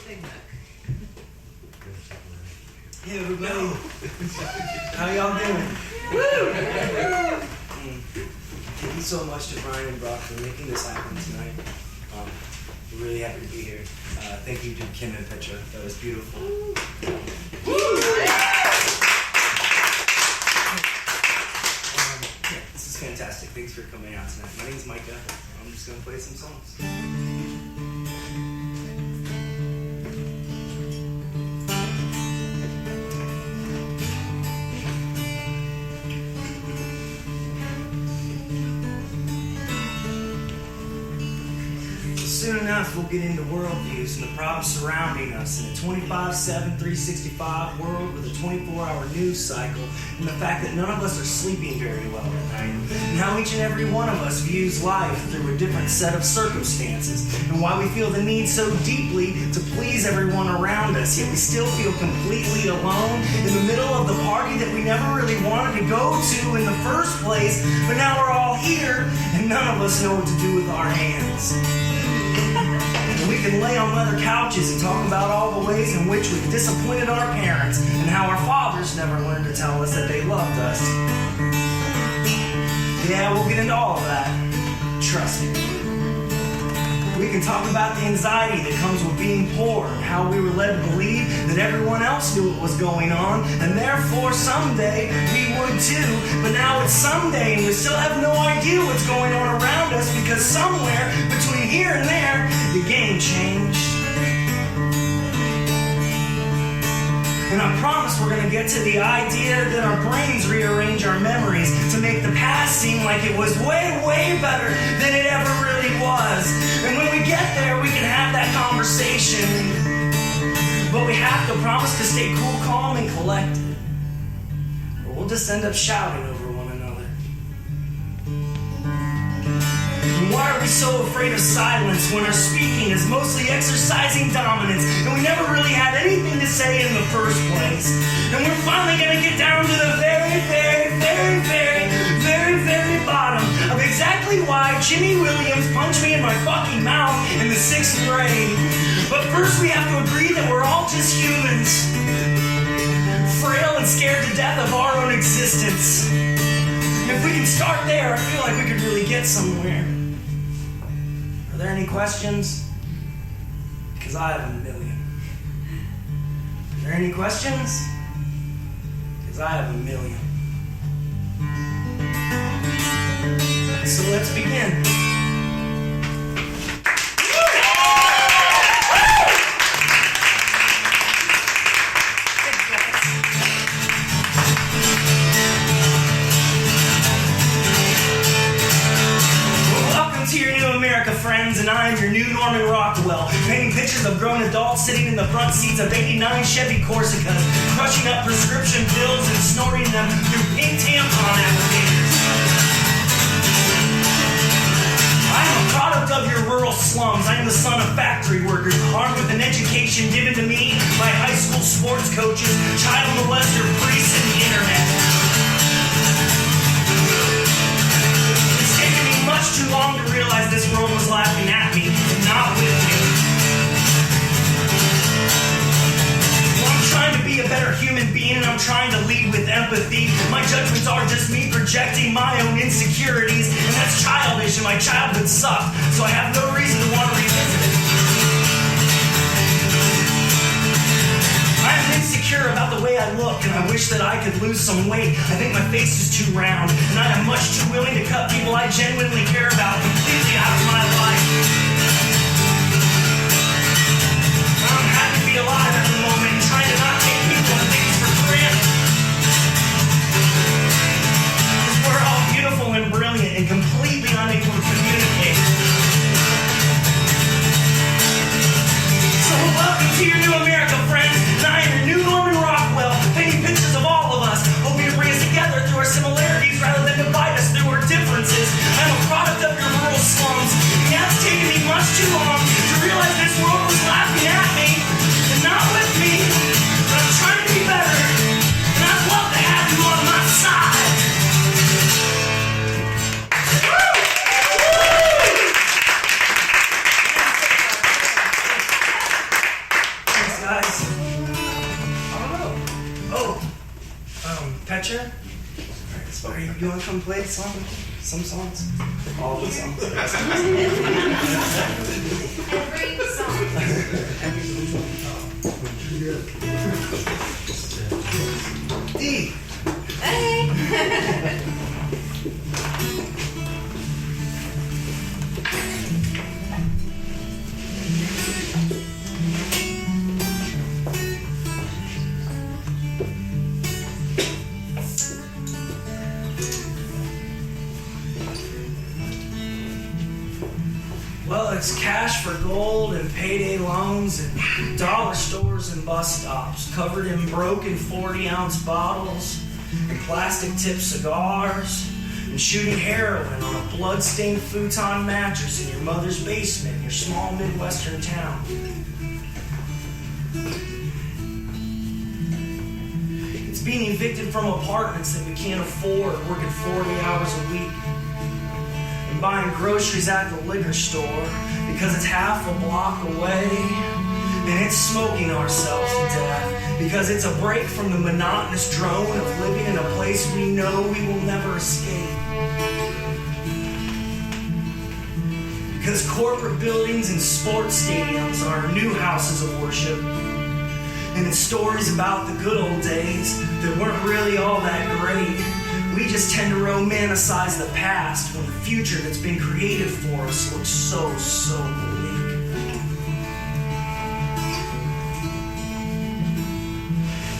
Hey everybody, how y'all doing? Woo! Thank you so much to Brian and Brock for making this happen tonight. We're really happy to be here. Thank you to Kim and Petra, that was beautiful. This is fantastic, thanks for coming out tonight. My name is Micah, I'm just going to play some songs. Soon enough, we'll get into worldviews and the problems surrounding us in a 24/7, 365 world with a 24-hour news cycle, and the fact that none of us are sleeping very well at night, and how each and every one of us views life through a different set of circumstances, and why we feel the need so deeply to please everyone around us, yet we still feel completely alone in the middle of the party that we never really wanted to go to in the first place, but now we're all here, and none of us know what to do with our hands. We can lay on leather couches and talk about all the ways in which we've disappointed our parents and how our fathers never learned to tell us that they loved us. Yeah, we'll get into all of that. Trust me. We can talk about the anxiety that comes with being poor and how we were led to believe that everyone else knew what was going on and therefore someday we would too. But now it's someday and we still have no idea what's going on around us because somewhere between here and there, the game changed. And I promise we're going to get to the idea that our brains rearrange our memories to make the past seem like it was way, way better than it ever really was. And when we get there, we can have that conversation. But we have to promise to stay cool, calm, and collected. Or we'll just end up shouting over one another. And why are we so afraid of silence when our speaking is mostly exercising dominance and we never really had anything to say in the first place? And we're finally going to get down to the very, very, very, very, very, very bottom of exactly why Jimmy Williams punched me in my fucking mouth in the 6th grade. But first we have to agree that we're all just humans, frail and scared to death of our own existence. And if we can start there, I feel like we could really get somewhere. Are there any questions? Because I have a million. Are there any questions? Because I have a million. So let's begin. Friends, and I am your new Norman Rockwell, painting pictures of grown adults sitting in the front seats of 89 Chevy Corsicas, crushing up prescription pills and snorting them through pink tampon applicators. I am a product of your rural slums. I am the son of factory workers, armed with an education given to me by high school sports coaches, child molester priests, and the internet. Much too long to realize this world was laughing at me and not with me. Well, I'm trying to be a better human being and I'm trying to lead with empathy. My judgments are just me projecting my own insecurities, and that's childish and my childhood sucked, so I have no reason to want to revisit it. I'm insecure about the way I look, and I wish that I could lose some weight. I think my face is too round, and I am much too willing to cut people I genuinely care about completely out of my life. I'm happy to be alive at the moment and trying to not take people and things for granted. Because we're all beautiful and brilliant and completely unable to communicate. So welcome to your new America, friends. And I am your new Norman Rockwell, painting pictures of all of us, hoping to bring us together through our similarities rather than divide us through our differences. I'm a product of your rural slums, and that's taken me much guys? I don't know. Oh, Petra? Are you want to come play some songs? All the songs. Every song. D. Hey. Well, it's cash for gold and payday loans and dollar stores and bus stops covered in broken 40-ounce bottles and plastic-tipped cigars and shooting heroin on a blood-stained futon mattress in your mother's basement in your small Midwestern town. It's being evicted from apartments that we can't afford, working 40 hours a week. Buying groceries at the liquor store because it's half a block away, and it's smoking ourselves to death because it's a break from the monotonous drone of living in a place we know we will never escape. Because corporate buildings and sports stadiums are our new houses of worship, and it's stories about the good old days that weren't really all that great. We just tend to romanticize the past when the future that's been created for us looks so bleak.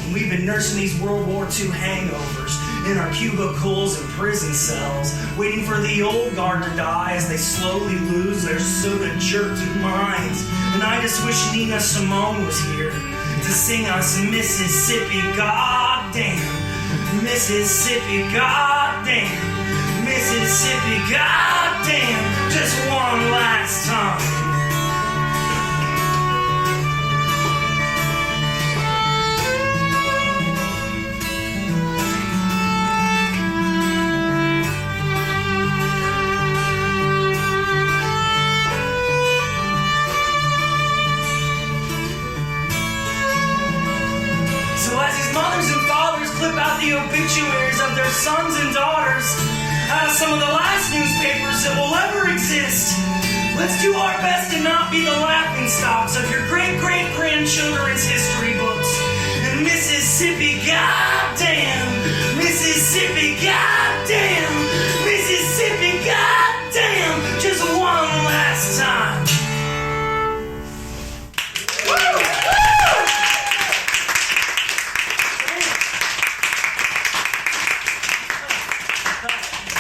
And we've been nursing these World War II hangovers in our cubicles and prison cells, waiting for the old guard to die as they slowly lose their soda-jerked minds. And I just wish Nina Simone was here to sing us Mississippi, goddamn. Mississippi, goddamn, Mississippi, goddamn, just one last time. So as these mothers and fathers clip out the obituaries of their sons and daughters out of some of the last newspapers that will ever exist, let's do our best to not be the laughingstocks of your great-great-grandchildren's history books. And Mississippi, goddamn, Mississippi, goddamn, Mississippi, goddamn, just one last time.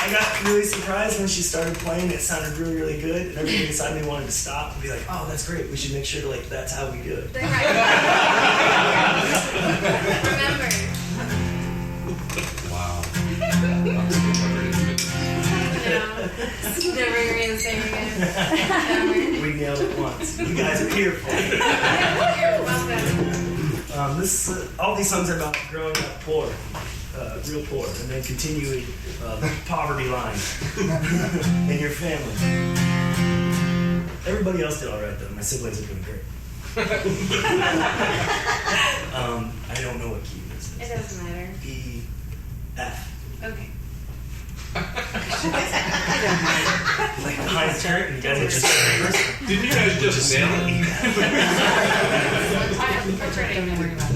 I got really surprised when she started playing. It sounded really, really good, and everybody inside me wanted to stop and be like, "Oh, that's great. We should make sure to that's how we do it." Remember. Wow. Never gonna say it again. We nailed it once. You guys are here for it. You're welcome. All these songs are about growing up poor, real poor, and then continuing the poverty line in your family. Everybody else did all right, though. My siblings are doing great. I don't know what key this is. It doesn't matter. E, F. Okay. Like behind the curtain, you guys are just Didn't you guys just nail it? We're ready. Don't worry about it.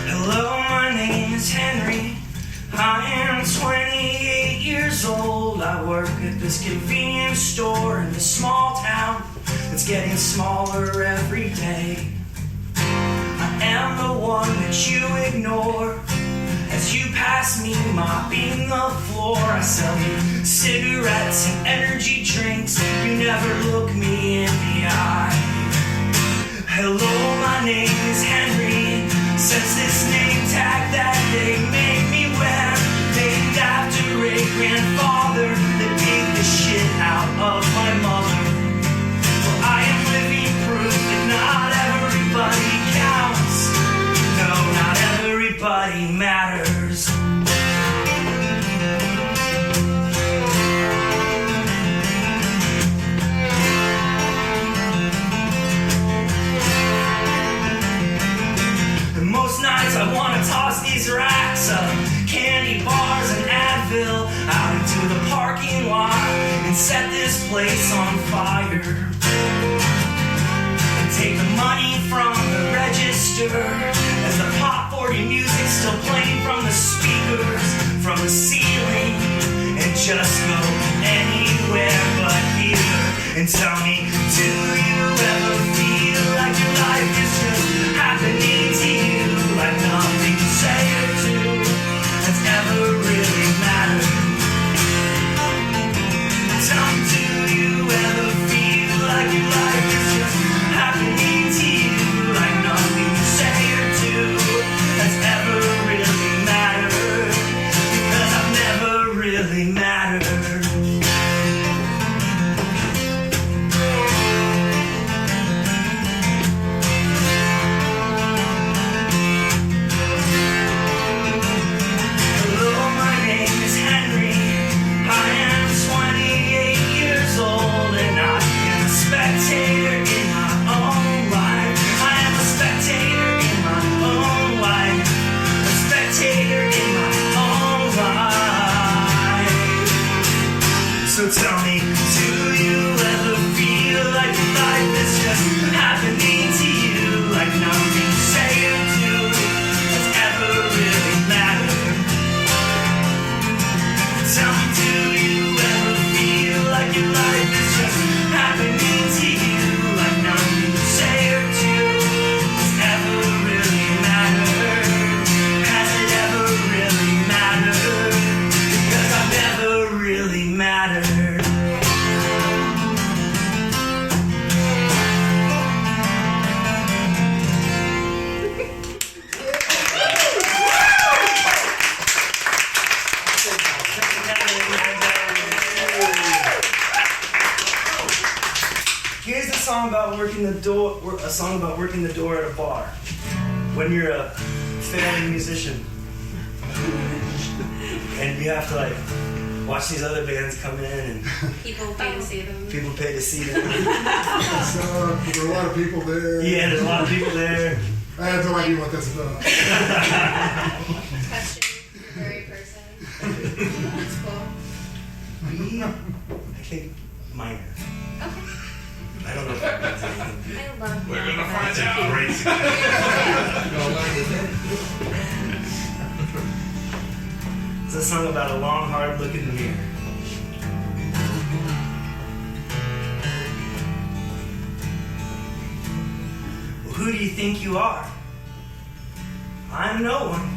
Hello, my name is Henry. I am 28 years old. I work at this convenience store in this small town that's getting smaller every day. I am the one that you ignore as you pass me mopping the floor. I sell you cigarettes and energy drinks. You never look me in the eye. Hello, my name is Henry. Since this name tag that they made me wear, named after a grandfather that beat the shit out of my mother. Well, I am living place on fire and take the money from the register as the pop 40 music still playing from the speakers, from the ceiling, and just go anywhere but here. And tell me, do you ever feel like your life is just happening to you, like nothing you say or do has ever really mattered? Tell me, do you ever feel like your life is just happening to you, like nothing you say or do has ever really mattered? Because I've never really mattered. So tell me, do you ever feel like your life is just happening to you, like nothing you say or do has ever really mattered? Tell me, do you ever feel like your life is just happening to you, like nothing you say or do has ever really mattered? Has it ever really mattered? Because I've never really mattered. Here's the song about working the door. A song about working the door at a bar when you're a failing musician, and you have to like watch these other bands come in, and People pay to see them. people pay to see them. So there are a lot of people there. Yeah, there's a lot of people there. I have no idea what that's about. Question the very person. That's cool. I think minor. Okay. I don't know if that means anything. I love We're that. gonna find out. It's a song about a long, hard look in the mirror. Well, who do you think you are? I'm no one.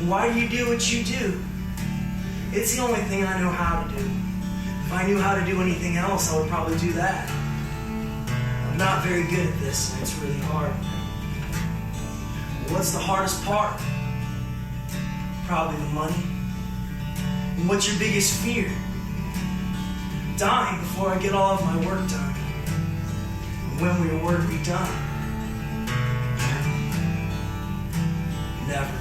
Why do you do what you do? It's the only thing I know how to do. If I knew how to do anything else, I would probably do that. I'm not very good at this, and it's really hard. What's the hardest part? Probably the money. And what's your biggest fear? Dying before I get all of my work done. And when will your work be done? Never.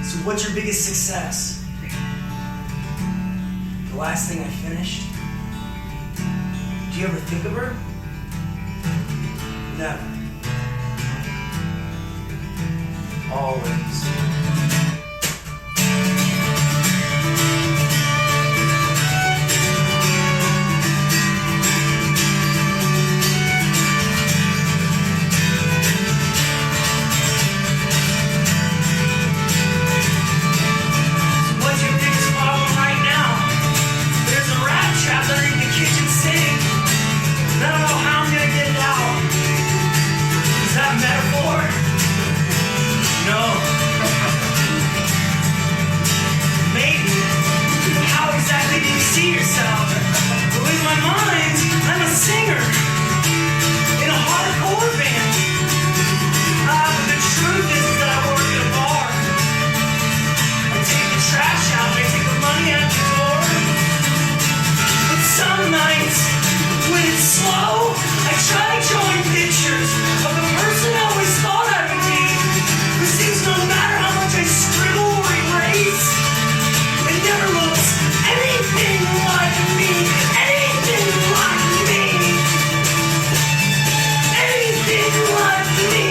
So what's your biggest success? The last thing I finished? Do you ever think of her? Never. Always. What's your biggest problem right now? There's a rat trap underneath the kitchen sink. I don't know how I'm gonna get it out. Is that a metaphor? No. Maybe. How exactly do you see yourself? Well, in my mind, I'm a singer in a hardcore band. But the truth is that I work at a bar. I take the trash out, I take the money out the door. But some nights, when it's slow, I try to join pictures of the person I always thought I would be. Who seems no matter how much I scribble or erase, it never looks anything like me. Anything like me. Anything like me.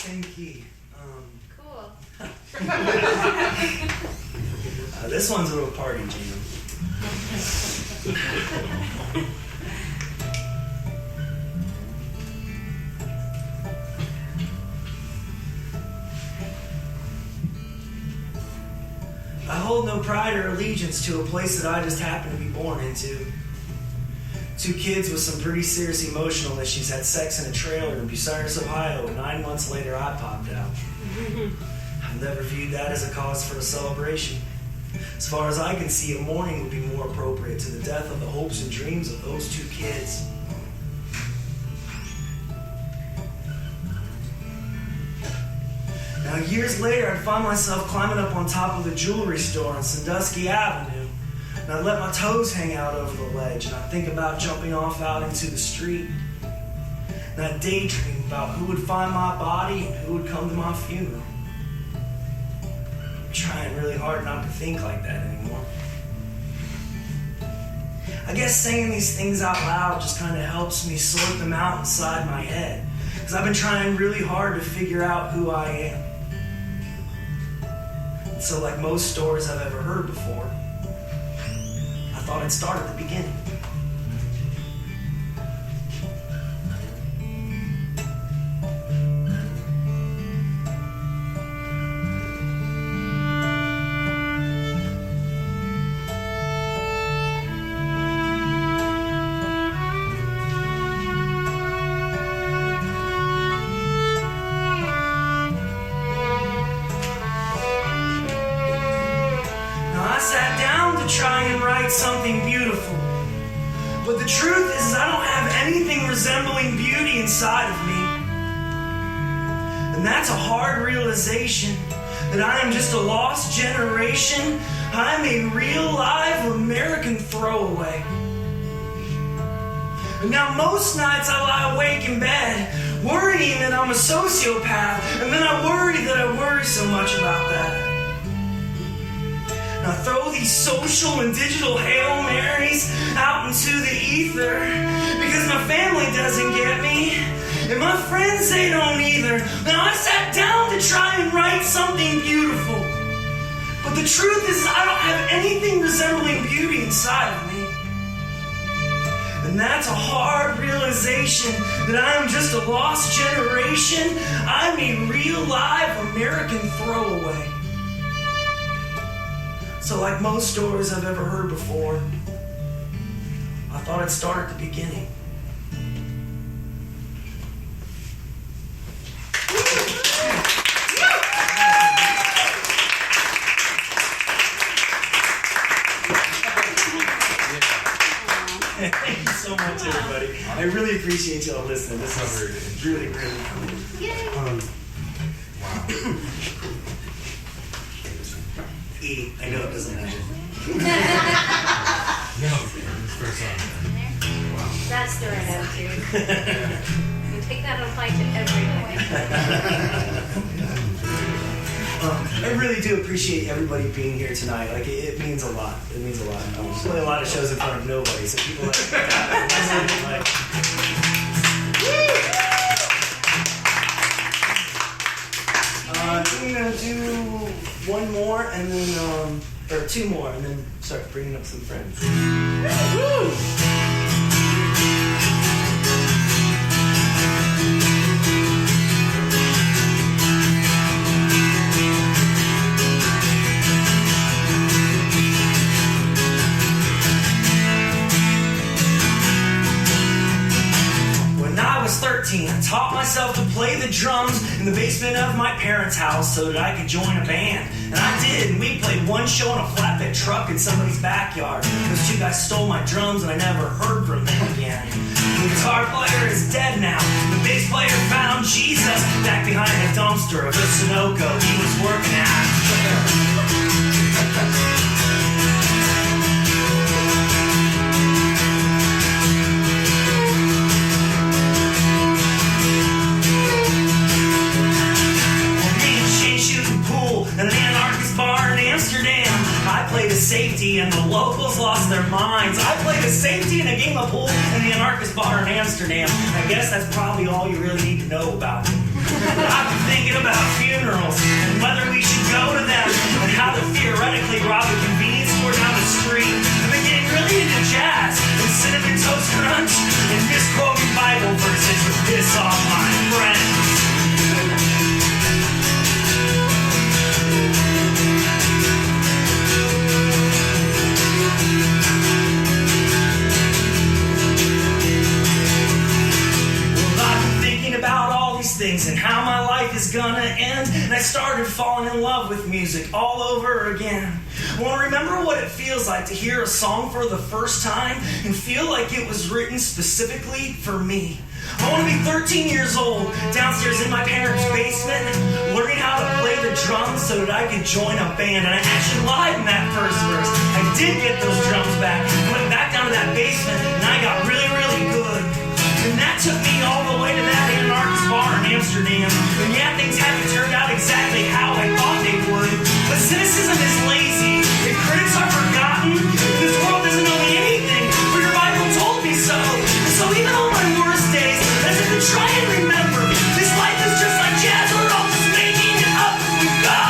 same key. Cool. This one's a little party jam. I hold no pride or allegiance to a place that I just happen to be born into. Two kids with some pretty serious emotional issues had sex in a trailer in Bucyrus, Ohio, and 9 months later I popped out. I've never viewed that as a cause for a celebration. As far as I can see, a mourning would be more appropriate to the death of the hopes and dreams of those two kids. Now, years later, I'd find myself climbing up on top of the jewelry store on Sandusky Avenue, and I'd let my toes hang out over the ledge, and I'd think about jumping off out into the street. And I'd daydream about who would find my body and who would come to my funeral. I'm trying really hard not to think like that anymore. I guess saying these things out loud just kind of helps me sort them out inside my head, because I've been trying really hard to figure out who I am. And so, like most stories I've ever heard before, I thought I'd start at the beginning. Try and write something beautiful. But the truth is I don't have anything resembling beauty inside of me. And that's a hard realization, that I am just a lost generation. I'm a real live American throwaway. And now most nights I lie awake in bed, worrying that I'm a sociopath, and then I worry that I worry so much about that. I throw these social and digital Hail Marys out into the ether because my family doesn't get me and my friends, they don't either. Now I sat down to try and write something beautiful, but the truth is I don't have anything resembling beauty inside of me. And that's a hard realization, that I am just a lost generation. I'm a real live American throwaway. So like most stories I've ever heard before, I thought I'd start at the beginning. Thank you so much, everybody. I really appreciate y'all listening. This is really, really cool. Yay. I know it doesn't matter. No, this first song. Wow. That's the right attitude. You take that and apply to everything. I really do appreciate everybody being here tonight. Like it means a lot. It means a lot. I play a lot of shows in front of nobody, so people like that. I'm gonna do one more and then, or two more, and then start bringing up some friends. Woo! When I was 13, I taught myself to play the drums in the basement of my parents' house so that I could join a band. And I did, and we played one show in a flatbed truck in somebody's backyard. Those two guys stole my drums and I never heard from them again. The guitar player is dead now. The bass player found Jesus back behind the dumpster of the Sunoco he was working at. And an anarchist bar in Amsterdam. I played a safety and the locals lost their minds. I played a safety in a game of pool in the anarchist bar in Amsterdam. I guess that's probably all you really need to know about me. I've been thinking about funerals and whether we should go to them and how to theoretically rob a convenience store down the street. I've been getting really into jazz and cinnamon toast crunch and misquoting Bible verses to piss off my friends. About all these things and how my life is gonna end, and I started falling in love with music all over again. I want to remember what it feels like to hear a song for the first time and feel like it was written specifically for me. I want to be 13 years old, downstairs in my parents' basement, learning how to play the drums so that I could join a band. And I actually lied in that first verse. I did get those drums back. I went back down to that basement and I got really, really good. And that took me all the way to that anarchist bar in Amsterdam. And yeah, things haven't turned out exactly how I thought they would. But cynicism is lazy, and critics are forgotten. This world doesn't know me anything, for your Bible told me so. And so even on my worst days, I have to try and remember, this life is just like jazz, we're all just making it up as we go.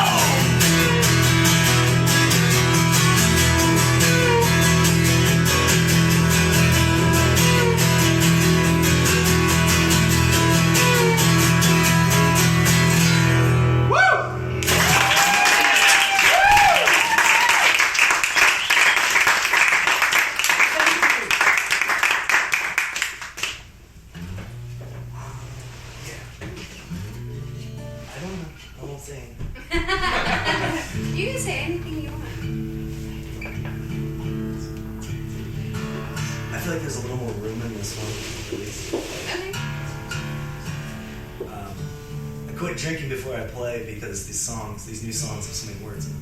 You can say anything you want. I feel like there's a little more room in this one, at least. Okay. I quit drinking before I play because these new songs have so many words in them.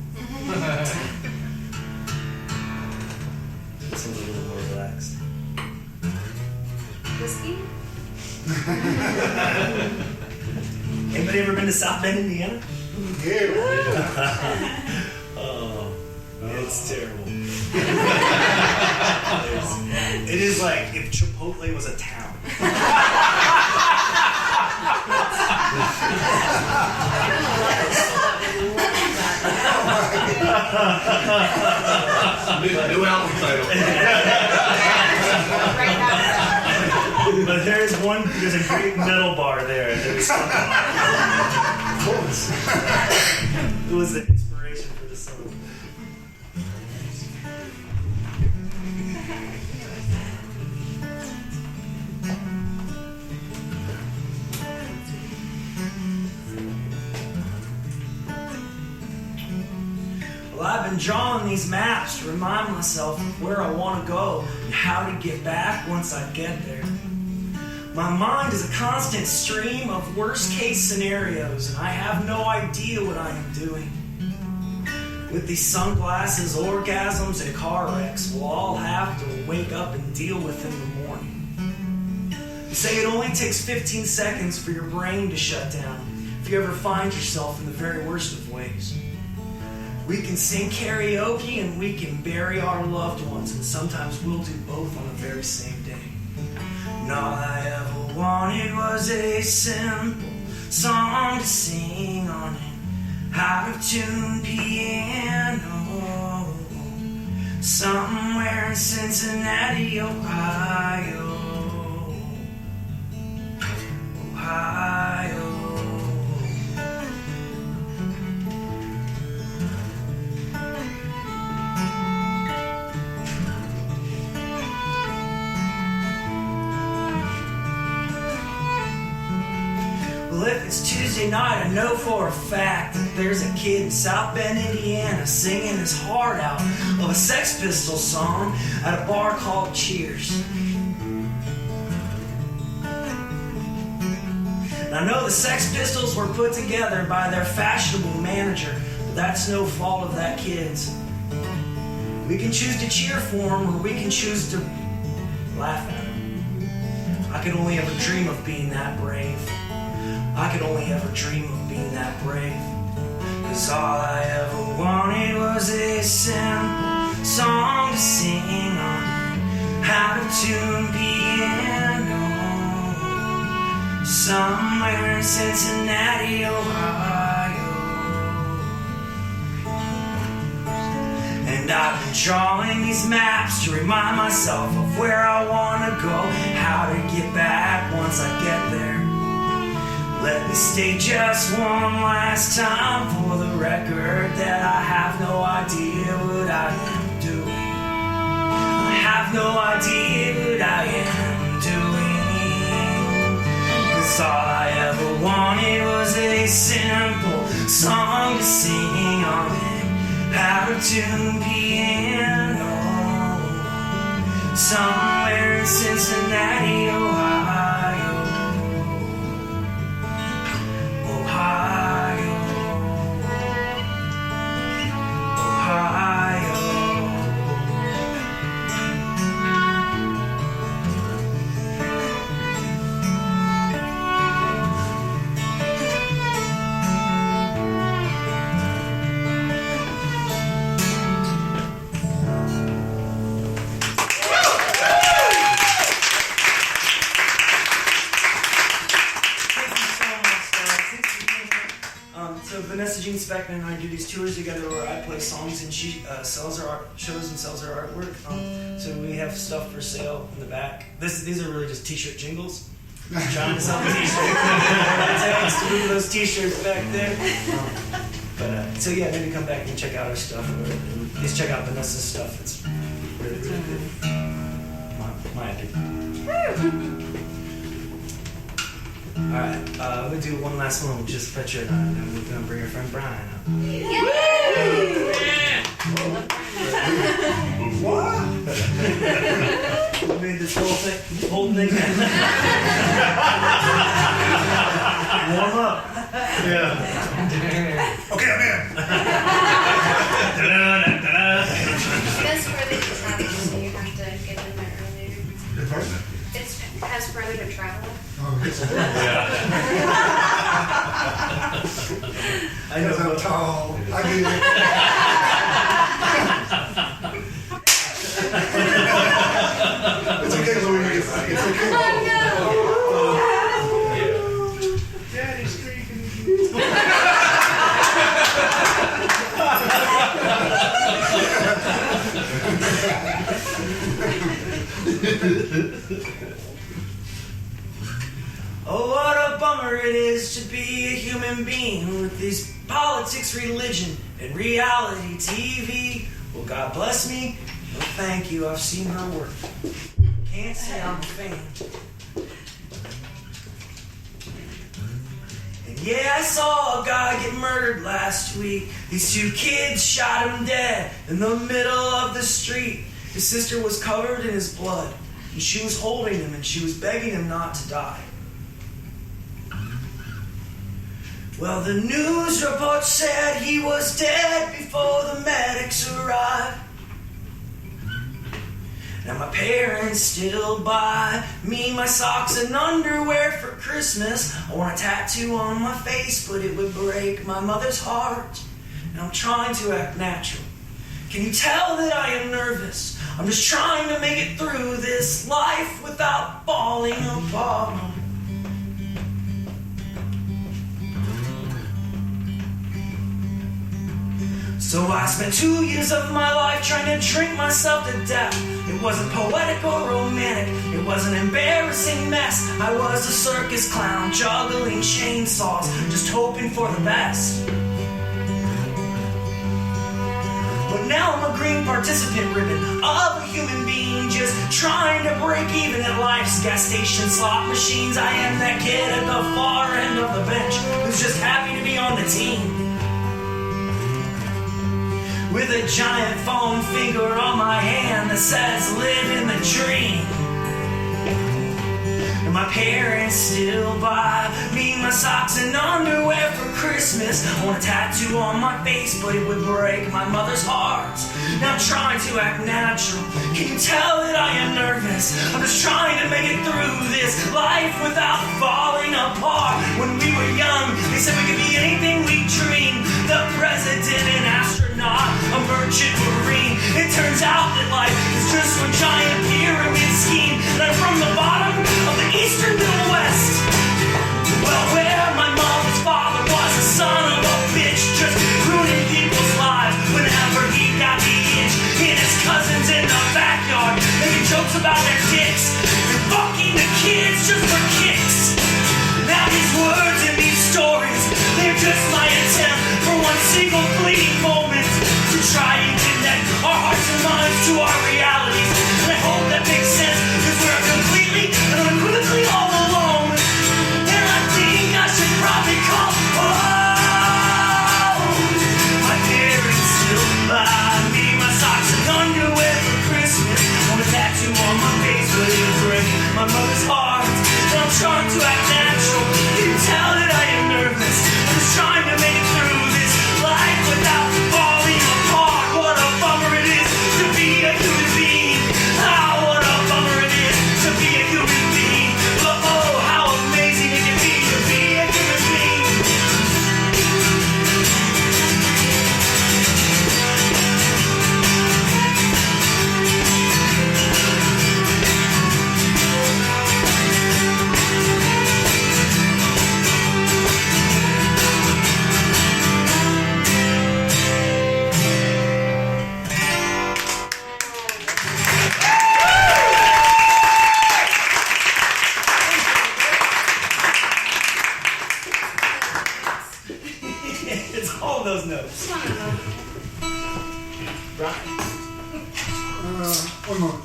So a little more relaxed. Whiskey? Anybody ever been to South Bend, Indiana? Yeah. Oh, it's terrible. It is like if Chipotle was a town. New album title. But there's a great metal bar there. Of course. It was the inspiration for the song. Well, I've been drawing these maps to remind myself of where I want to go and how to get back once I get there. My mind is a constant stream of worst-case scenarios, and I have no idea what I am doing. With these sunglasses, orgasms, and car wrecks, we'll all have to wake up and deal with in the morning. They say it only takes 15 seconds for your brain to shut down if you ever find yourself in the very worst of ways. We can sing karaoke and we can bury our loved ones, and sometimes we'll do both on the very same day. And all I ever wanted was a simple song to sing on an out-of-tune piano somewhere in Cincinnati, Ohio. Ohio. Well, if it's Tuesday night, I know for a fact that there's a kid in South Bend, Indiana, singing his heart out of a Sex Pistols song at a bar called Cheers. And I know the Sex Pistols were put together by their fashionable manager, but that's no fault of that kid's. We can choose to cheer for him, or we can choose to laugh at him. I could only ever dream of being that brave. I could only ever dream of being that brave. 'Cause all I ever wanted was a simple song to sing on out-of-tune piano somewhere in Cincinnati, Ohio. I'm drawing these maps to remind myself of where I wanna go, how to get back once I get there. Let me stay just one last time for the record that I have no idea what I am doing. I have no idea what I am doing. 'Cause all I ever wanted was a simple song to sing on it, out of tune piano, somewhere in Cincinnati, Ohio. Ohio, Ohio. So Vanessa Jean Speckman and I do these tours together where I play songs and she sells her art, shows and sells her artwork. So we have stuff for sale in the back. These are really just t-shirt jingles. Trying to sell the t-shirts. To move those t-shirts back there. So yeah, maybe come back and check out our stuff, or at least check out Vanessa's stuff. It's really, really good. My opinion. Alright, we're gonna do one last one with just Petra and I, and then we're gonna bring our friend Brian up. What? We made this whole thing warm up. Yeah. Okay, I'm in. That's further to travel, so you have to get in there earlier. Your partner? It has further to travel. Oh, yes. I know I'm tall. I get it. It's okay, Louise. It's okay. Oh no! Daddy's creeping. Oh, what a bummer it is to be a human being with these politics, religion, and reality TV. Well, God bless me. No, thank you. I've seen her work. Can't say I'm a fan. And yeah, I saw a guy get murdered last week. These two kids shot him dead in the middle of the street. His sister was covered in his blood, and she was holding him, and she was begging him not to die. Well, the news report said he was dead before the medics arrived. Now my parents still buy me my socks and underwear for Christmas. I want a tattoo on my face, but it would break my mother's heart. And I'm trying to act natural. Can you tell that I am nervous? I'm just trying to make it through this life without falling apart. So I spent 2 years of my life trying to drink myself to death. It wasn't poetic or romantic, it was an embarrassing mess. I was a circus clown juggling chainsaws, just hoping for the best. But now I'm a green participant ribbon of a human being, just trying to break even at life's gas station slot machines. I am that kid at the far end of the bench who's just happy to be on the team. With a giant foam finger on my hand that says live in the dream. And my parents still buy me my socks and underwear for Christmas. I want a tattoo on my face, but it would break my mother's heart. Now I'm trying to act natural. Can you tell that I am nervous? I'm just trying to make it through this life without falling apart. When we were young, they said we could be anything we dream. The president, an astronaut, a merchant marine. It turns out that life is just one giant pyramid scheme. And I'm from the bottom of the eastern Middle West. Well, where my mother's father was a son of a bitch, just ruining people's lives whenever he got the itch. In those notes. One of them. Right. One more.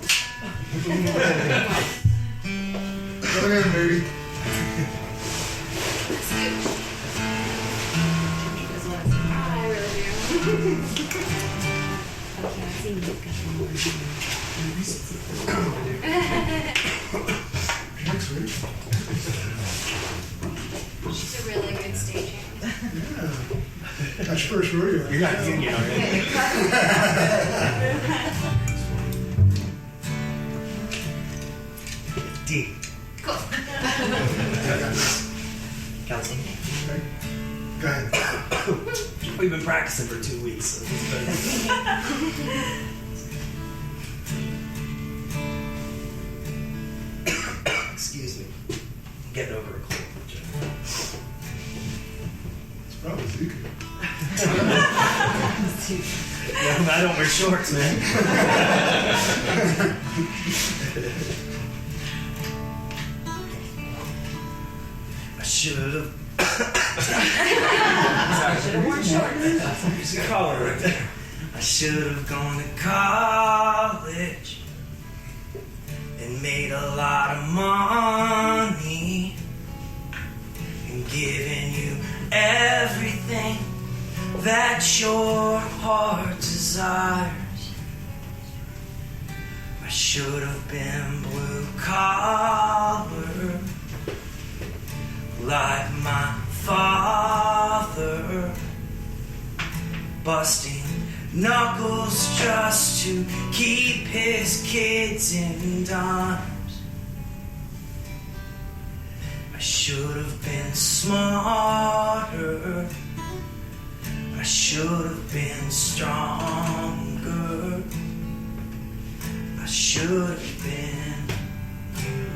Coming in, baby. Scooch. I really do. Next week. She's a really good stagehand. Yeah. That's your first rodeo. You're not singing, are you? D. Cool. Council. Okay. Go ahead. We've been practicing for 2 weeks. So this is better. Excuse me. I'm getting over a cold. It's probably Zeke. Yeah, I don't wear shorts, man. I should have. There's a collar right there. I should have gone to college and made a lot of money and given you everything that your heart desires. I should have been blue collar like my father, busting knuckles just to keep his kids in dimes. I should have been smarter. I should have been stronger. I should have been you.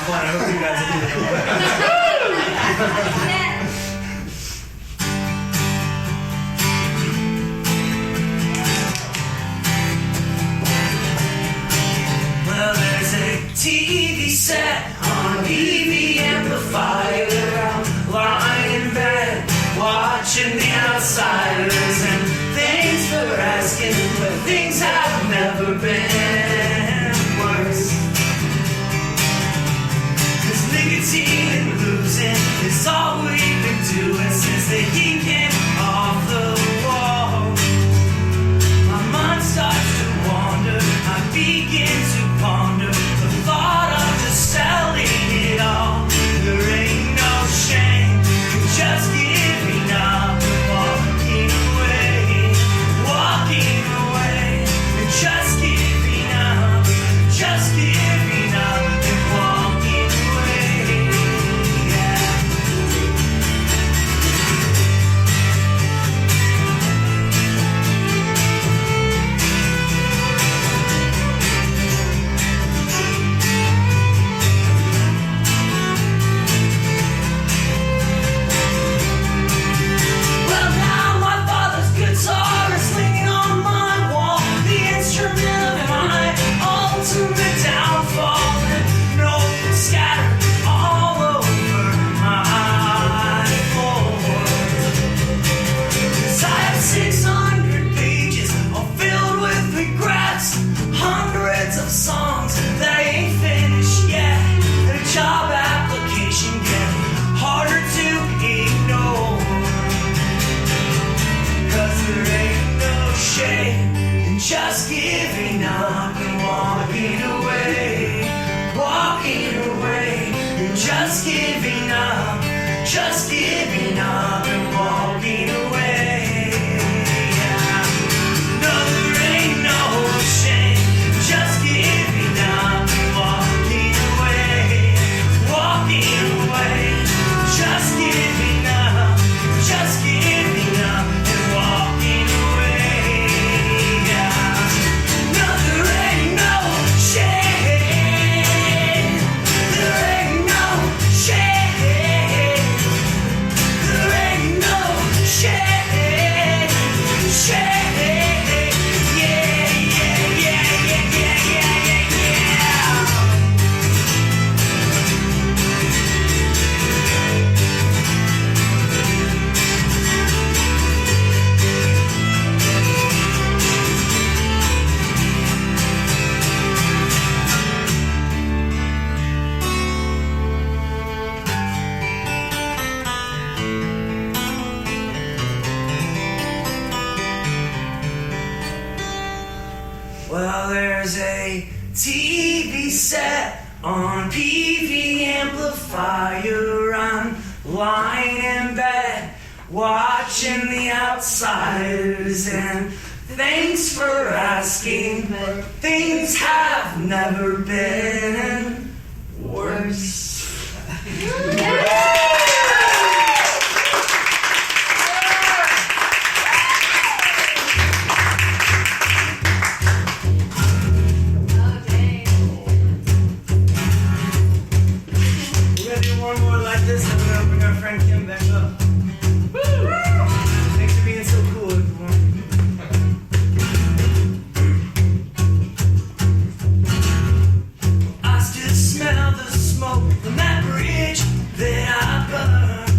fun. I hope you guys will do that. Well, there's a TV set on PV amplifier. I'm lying in bed watching The Outsiders, and thanks for asking, but things have never been worse. 'Cause nicotine and losing is all we've been doing since the heat came off the wall. My mind starts to wander, I begin to ponder the thought of just selling it all. There ain't no shame in just giving up and walking away, and just giving up, just giving up and walking away. Yeah. Well, now my father's guitar is leaning on my wall, the instrument of my ultimate downfall, and notes scattered all over my floor. 'Cause I have 600 pages all filled with regrets, hundreds of songs that I ain't finished yet, and a job application getting harder to ignore. 'Cause there ain't no shame in just giving up and walking away, and just giving up, and walking away. Yeah. No, there ain't no shame in just giving up and walking away, just giving up, and walking away. Yeah. No, there ain't no shame. There ain't no shame. There ain't no shame. Shame. Yeah, yeah, yeah, yeah, yeah, yeah, yeah. Well, there's a TV set on PV amplifier. I'm lying in bed watching The Outsiders, and thanks for asking, but things have never been worse. Oh, dang. We're gonna do one more like this, and we're gonna bring our friend Kim back up. Woo! Thanks for being so cool, everyone. I still smell the smoke from that bridge that I burned.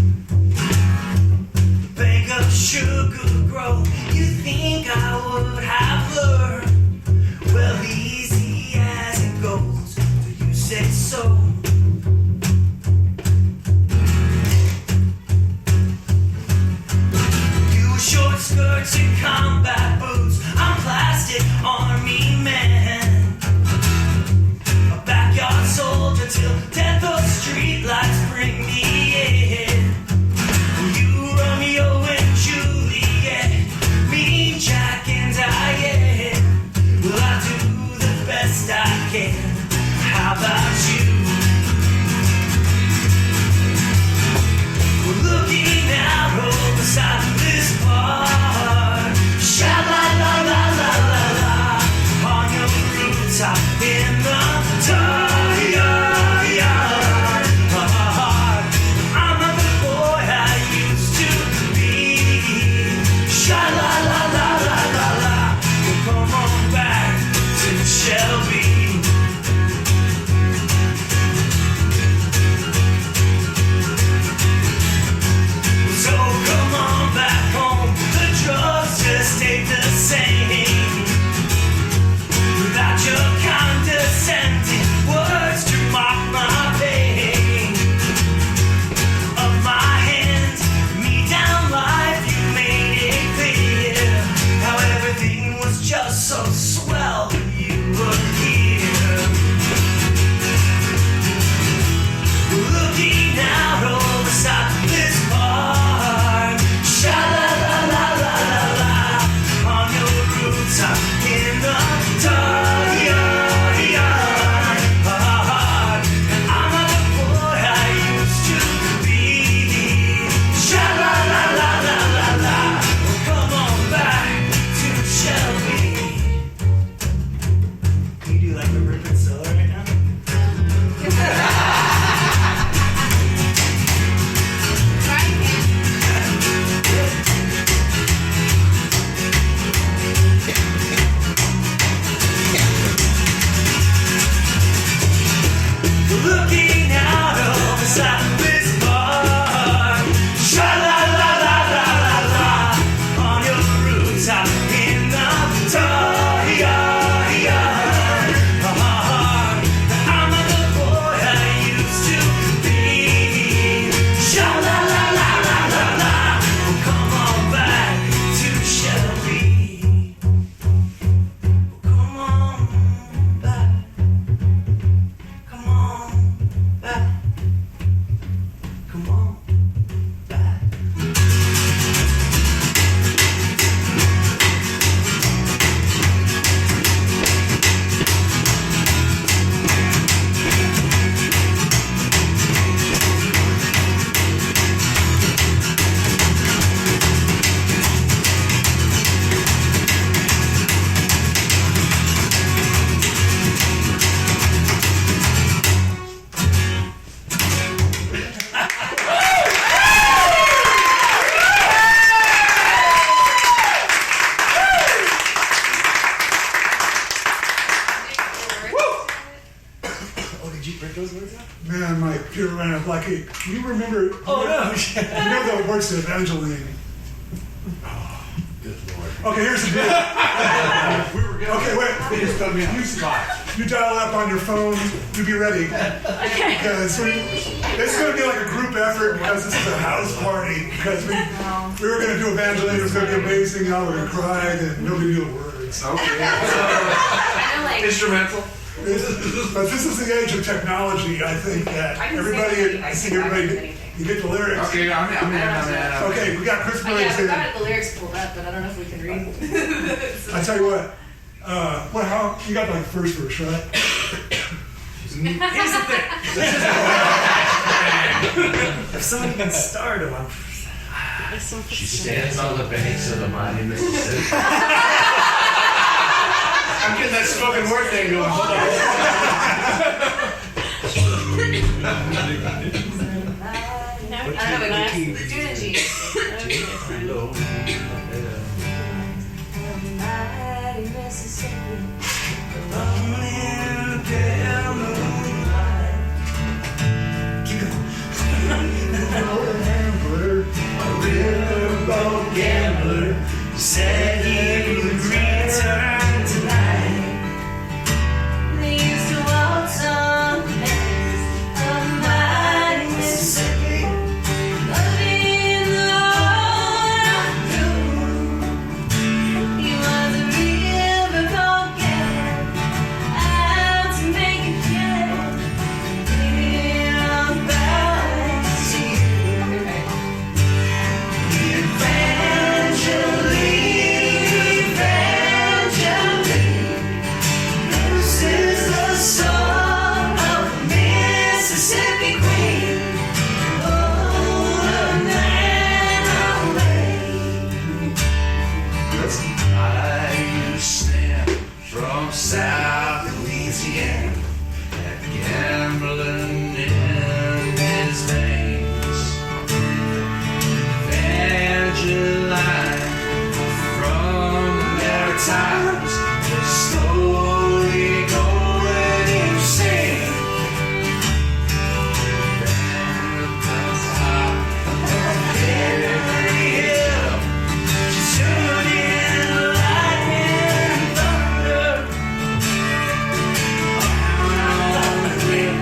Bank of sugar growth, you think I would have learned? Well, easy as it goes, you say so. You were short skirts and combat boots, I'm plastic army man, a backyard soldier till death or streetlights bring me in. You Romeo and Juliet, me Jack and Diane. Well, I do the best I can. How about you? We're looking out over the side of this bar. Sha la la la la la la. if you're around, like, you remember, Oh, no. you know the words to Evangeline. Good Lord. Okay, here's the deal. We were good. Okay, wait. He just put me on the spot. You dial up on your phone, you be ready. Because it's going to be like a group effort because this is a house party. Because we were going to do Evangeline, it was going to be amazing, y'all were going to cry, and nobody knew the words. Okay. I know, like, Instrumental. But this is the age of technology, I think, that I can everybody, sing, I I think can everybody, anything. you get the lyrics. Okay, I'm in. Okay, we got Chris yeah, Briggs I've in. got the lyrics pulled up, but I don't know if we can read. I tell you what, how you got like the first verse, right? Here's the thing. If someone can start him, I'm... She stands on the banks of the mighty Mississippi. I'm getting that spoken word thing going. Hold I don't have a glass. Do it in G. Keep going. Riverboat Gambler said he would return tonight. They used to walk some days of mighty Mississippi, loving the Lord through. He was a riverboat gambler, out to make a killing, living on the sea. This is the song of Mississippi Queen. Oh, the man away. I used stand from South Louisiana, that gambling in his veins. Evangeline from the Maritimes, the story going insane. Then at the top of every hill, she stood in lightning and thunder. On the wind,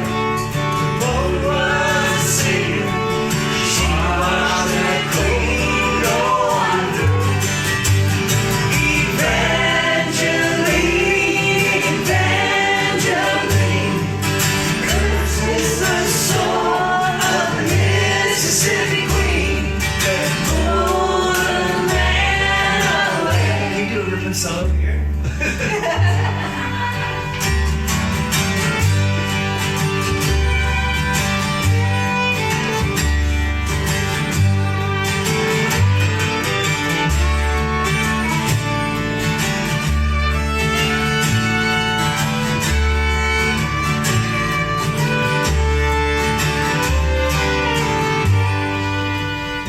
the boat was sailing. She was that queen, oh wonder. Evangeline, this is the song of the Mississippi Queen. Oh, the man away. Can you do a ripping solo here?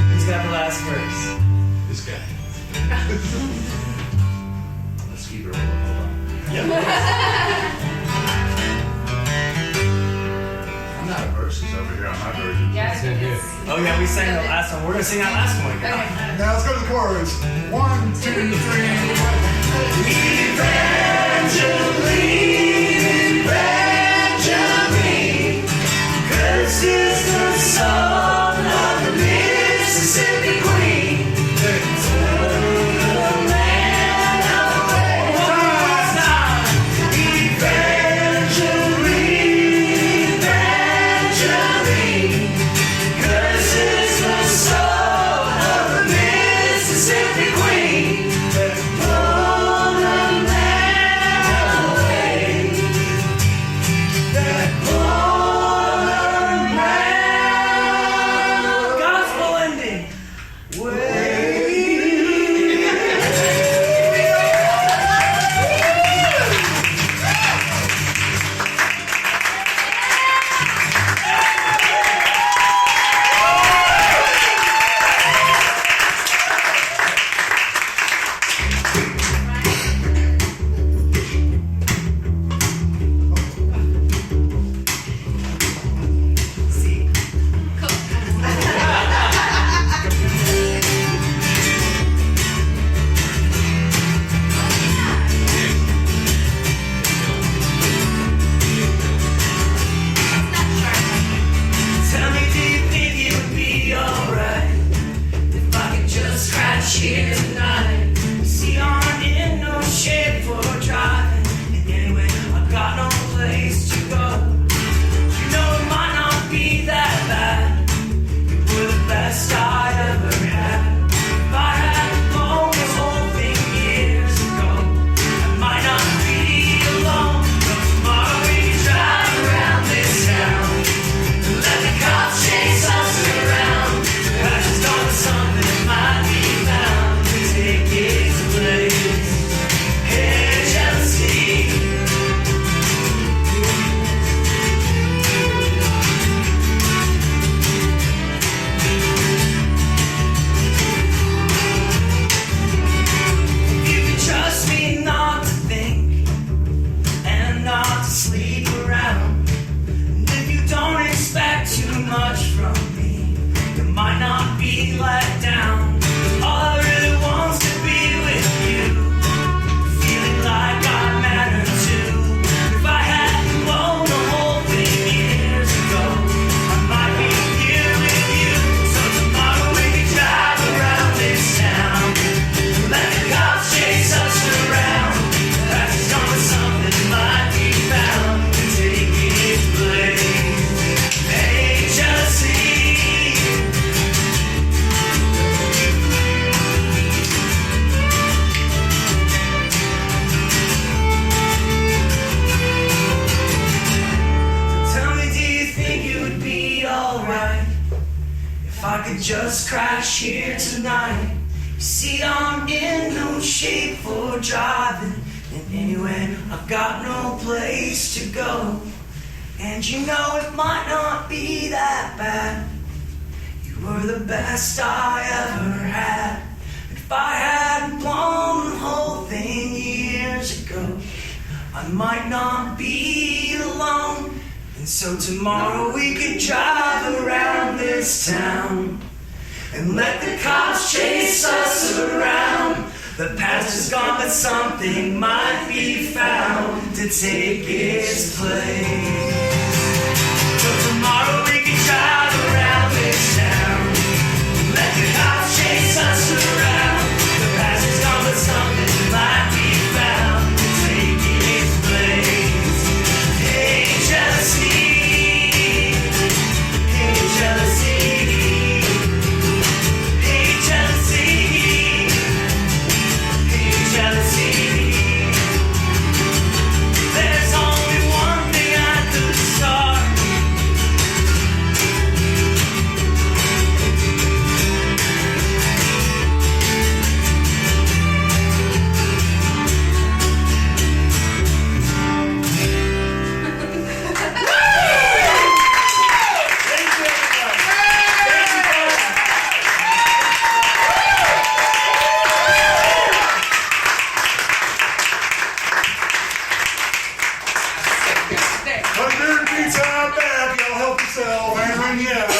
Who's got the last verse? This guy. Let's keep it rolling. Hold on. I'm not a verses over here on my version. Yeah, I think it's. Oh yeah, we sang the last one. We're gonna sing that last one again. Okay. Now let's go to the chorus. 1, 2, 3. Evangeline, Evangeline, this is the song of the Mississippi Queen. The man away. Evangeline, Evangeline, this is the song of the Mississippi Queen. Oh, the man away. Oh, the man. Gospel ending. here tonight. You see, I'm in no shape for driving. And anyway, I've got no place to go. You know it might not be that bad. You were the best I ever had. If I had blown this whole thing years ago, I might not be alone. But tomorrow we can drive around this town and let the cops chase us around. I just know something might be found to take its place. Hey, jealousy. You can trust me not to think and not to sleep around. And if you don't expect too much from me, you might not be let down. All I really want's to be with you, feeling like I matter too. If I hadn't blown the whole thing years ago, I might be here with you. So tomorrow we can drive around this town, let the cops chase us around. That's just on something might be found to take its place. Hey, jealousy. So tell me, do you think it would be alright if I could just crash here tonight? You see, I'm in no shape for driving, and anyway, I've got no place to go. And you know it might not be that bad. You were the best I ever had. If I hadn't blown the whole thing years ago, I might not be alone. And so tomorrow we could drive around this town and let the cops chase us around. The past is gone, but something might be found to take its place. So tomorrow we can drive around this town, let the cops chase us around. The past is gone, but something might be found to take its place. Hey, jealousy. Hey, jealousy. Hey, jealousy. Hey, jealousy. There's only one thing I could start. Pizza back, y'all help yourself, Aaron, yeah.